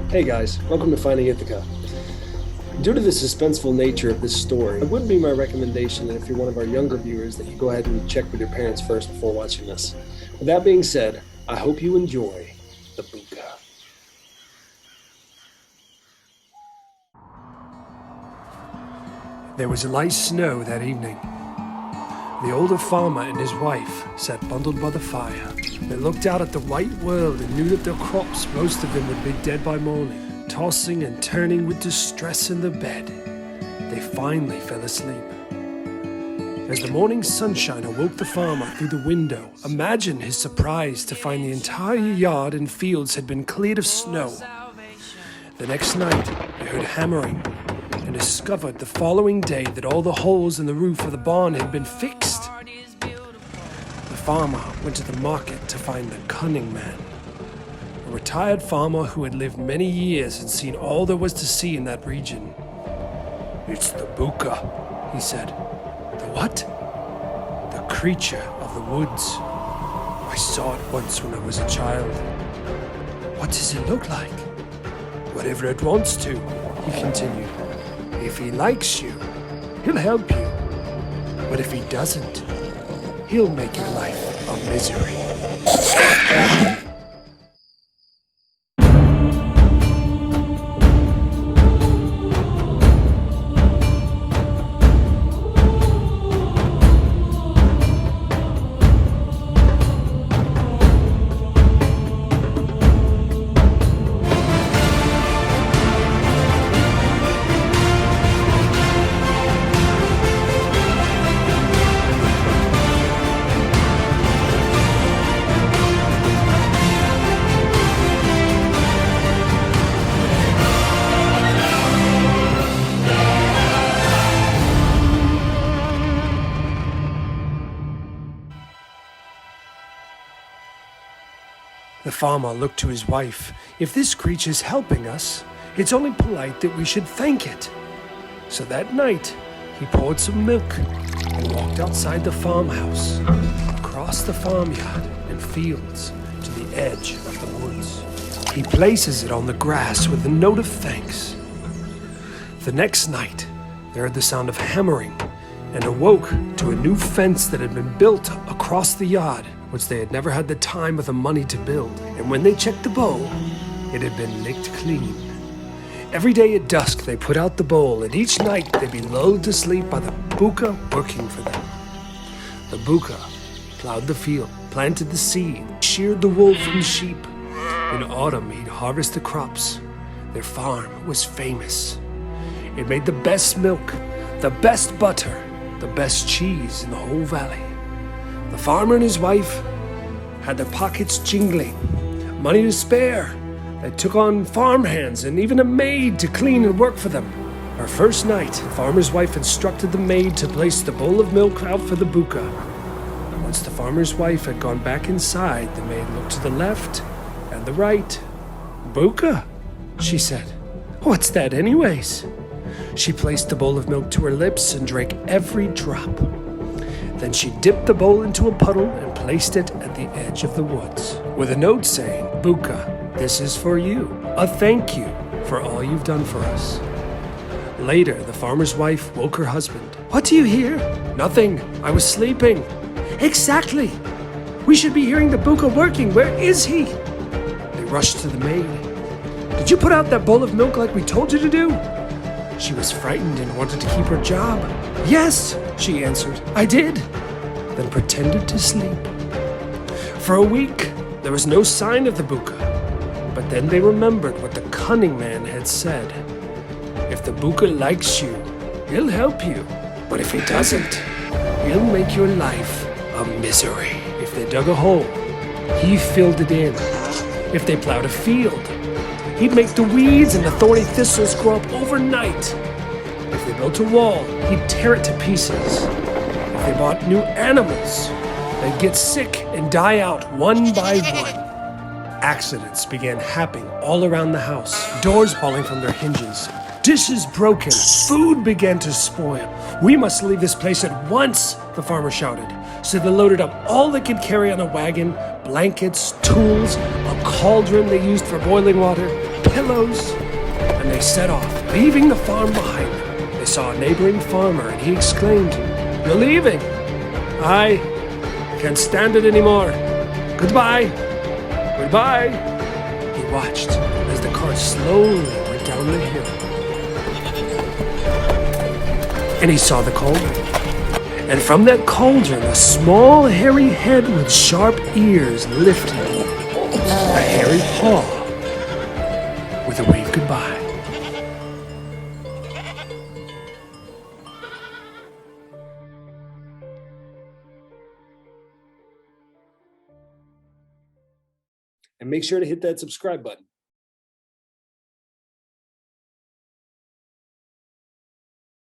Hey guys, welcome to Finding Ithaca. Due to the suspenseful nature of this story, it would be my recommendation that if you're one of our younger viewers that you go ahead and check with your parents first before watching this. With that being said, I hope you enjoy the Bwca. There was light snow that evening. The older farmer and his wife sat bundled by the fire. They looked out at the white world and knew that their crops, most of them, would be dead by morning. Tossing and turning with distress in their bed, they finally fell asleep. As the morning sunshine awoke the farmer through the window, imagine his surprise to find the entire yard and fields had been cleared of snow. The next night, they heard hammering and discovered the following day that all the holes in the roof of the barn had been fixed. The farmer went to the market to find the cunning man, a retired farmer who had lived many years and seen all there was to see in that region. "It's the Bwca," he said. "The what?" "The creature of the woods. I saw it once when I was a child." "What does it look like?" "Whatever it wants to," he continued. "If he likes you, he'll help you. But if he doesn't, he'll make your life a misery." The farmer looked to his wife. "If this creature's helping us, it's only polite that we should thank it." So that night, he poured some milk and walked outside the farmhouse, across the farmyard and fields to the edge of the woods. He places it on the grass with a note of thanks. The next night, they heard the sound of hammering and awoke to a new fence that had been built across the yard, which they had never had the time or the money to build. And when they checked the bowl, it had been licked clean. Every day at dusk, they put out the bowl, and each night they'd be lulled to sleep by the Bwca working for them. The Bwca plowed the field, planted the seed, sheared the wool from the sheep. In autumn, he'd harvest the crops. Their farm was famous. It made the best milk, the best butter, the best cheese in the whole valley. The farmer and his wife had their pockets jingling, money to spare. They took on farmhands and even a maid to clean and work for them. Our first night, the farmer's wife instructed the maid to place the bowl of milk out for the Bwca. Once the farmer's wife had gone back inside, the maid looked to the left and the right. "Bwca," she said. "What's that anyways?" She placed the bowl of milk to her lips and drank every drop. Then she dipped the bowl into a puddle and placed it at the edge of the woods, with a note saying, "Bwca, this is for you, a thank you for all you've done for us." Later, the farmer's wife woke her husband. "What do you hear?" "Nothing. I was sleeping." "Exactly. We should be hearing the Bwca working. Where is he?" They rushed to the maid. "Did you put out that bowl of milk like we told you to do?" She was frightened and wanted to keep her job. "Yes," she answered, "I did," then pretended to sleep. For a week, there was no sign of the Bwca, but then they remembered what the cunning man had said. "If the Bwca likes you, he'll help you, but if he doesn't, he'll make your life a misery." If they dug a hole, he filled it in. If they plowed a field, he'd make the weeds and the thorny thistles grow up overnight. If they built a wall, he'd tear it to pieces. If they bought new animals, they'd get sick and die out one by one. Accidents began happening all around the house, doors falling from their hinges, dishes broken, food began to spoil. "We must leave this place at once," the farmer shouted. So they loaded up all they could carry on a wagon, blankets, tools, a cauldron they used for boiling water, pillows, and they set off, leaving the farm behind them. They saw a neighboring farmer, and he exclaimed, "You're leaving? I can't stand it anymore. Goodbye. Goodbye." He watched as the cart slowly went down the hill. And he saw the cauldron. And from that cauldron, a small hairy head with sharp ears lifted, a hairy paw with a wave goodbye. And make sure to hit that subscribe button.